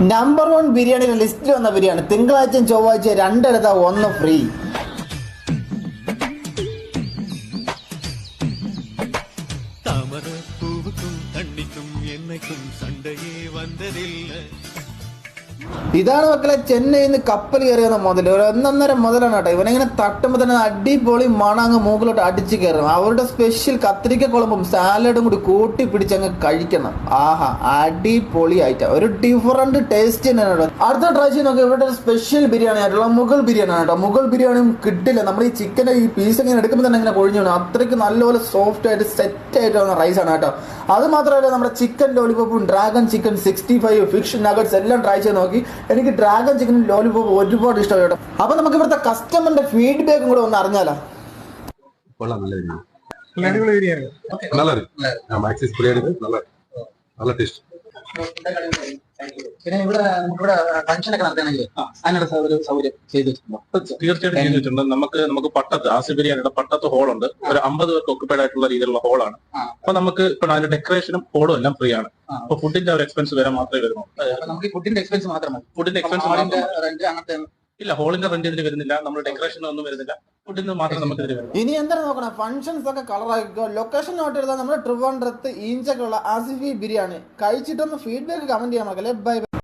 Number 1 ബിരിയാണിയുടെ ലിസ്റ്റിൽ വന്ന ബിരിയാണി തിങ്കളാഴ്ചയും ചൊവ്വാഴ്ച രണ്ടെടുത്ത ഒന്ന് ഫ്രീ. താമര പൂവുക്കും തണ്ണിക്കും എന്നൈക്കും സണ്ടയെ വന്നതില്ല. ഇതാണ് മക്കളെ ചെന്നൈയിൽ നിന്ന് കപ്പൽ കയറി വന്ന മുതൽ. ഒരു 1.5 മുതലാണ് കേട്ടോ. ഇവനെങ്ങനെ തട്ടുമ്പോൾ തന്നെ അടിപൊളി മണങ്ങ് മൂക്കിലോട്ട് അടിച്ച് കയറും. അവരുടെ സ്പെഷ്യൽ കത്തിരിക്ക കുളമ്പും സാലഡും കൂടി കൂട്ടി പിടിച്ചങ്ങ് കഴിക്കണം. ആഹാ, അടിപൊളി ആയിട്ടാണ്, ഒരു ഡിഫറൻറ്റ് ടേസ്റ്റ് തന്നെയാണ് കേട്ടോ. അടുത്ത ട്രൈ ചെയ്ത് നോക്കി. ഇവരുടെ സ്പെഷ്യൽ ബിരിയാണി ആയിട്ടുള്ള മുഗൾ ബിരിയാണി ആണ് കേട്ടോ. മുഗൾ ബിരിയാണിയും കിട്ടില്ല. നമ്മൾ ഈ ചിക്കൻ്റെ ഈ പീസ് ഇങ്ങനെ എടുക്കുമ്പോൾ തന്നെ ഇങ്ങനെ കൊഴിഞ്ഞു വേണം. അത്രയ്ക്ക് നല്ലപോലെ സോഫ്റ്റ് ആയിട്ട് സെറ്റ് ആയിട്ട് വന്ന റൈസാണ് കേട്ടോ. അത് മാത്രമല്ല നമ്മുടെ ചിക്കൻ ലോലിപോപ്പും ഡ്രാഗൺ ചിക്കൻ 65 ഫിഷ് നഗറ്റ്സ് എല്ലാം ട്രൈ ചെയ്ത് നോക്കി. എനിക്ക് ഡ്രാഗൺ ചിക്കൻ ലോലിപോപ്പ് ഒരുപാട് ഇഷ്ടമായി കേട്ടോ. അപ്പൊ നമുക്ക് ഇവിടുത്തെ കസ്റ്റമറിന്റെ ഫീഡ്ബാക്കും കൂടെ ഒന്ന് അറിഞ്ഞാലോ. പിന്നെ ഇവിടെ ഫംഗ്ഷനൊക്കെ നടത്തണമെങ്കിൽ അതിനുള്ള സൗകര്യം ചെയ്തിട്ടുണ്ടോ? തീർച്ചയായിട്ടും ചെയ്തിട്ടുണ്ട്. നമുക്ക് പട്ടത്ത് ആസി ബിരിയാണിയുടെ പട്ടത്ത് ഹോളുണ്ട്. ഒരു 50 പേർക്ക് ഒക്കുപൈഡ് ആയിട്ടുള്ള രീതിയിലുള്ള ഹോളാണ്. അപ്പൊ നമുക്ക് ഇപ്പൊ അതിന്റെ ഡെക്കറേഷനും ഹോളും എല്ലാം ഫ്രീ ആണ്. അപ്പൊ ഫുഡിന്റെ ഒരു എക്സ്പെൻസ് വരെ മാത്രമേ വരുന്നു. നമുക്ക് ഫുഡിന്റെ എക്സ്പെൻസ് മാത്രമേ ഫുഡിന്റെ എക്സ്പെൻസ് റെന്റ് അങ്ങനത്തെ ഇല്ല. ഹോളിന്റെ റെന്റ് ഇതിന് വരുന്നില്ല. നമ്മൾ ഡെക്കറേഷൻ ഒന്നും വരുന്നില്ല. ഫുഡിന് മാത്രം നമുക്ക് ഇതിന് വരും. ഇനി എന്താണ് നോക്കണം, ഫംഗ്ഷൻസ് ഒക്കെ കളറാക്കിക്കോ. ലൊക്കേഷൻ നോട്ട് എടുത്താൽ നമ്മുടെ ട്രിവാൻഡ്രത്ത് ഈഞ്ചക്കുള്ള ആസിഫി ബിരിയാണി കഴിച്ചിട്ടൊന്ന് ഫീഡ്ബാക്ക് കമന്റ് ചെയ്യാൻ മക്കളെ. ബൈ.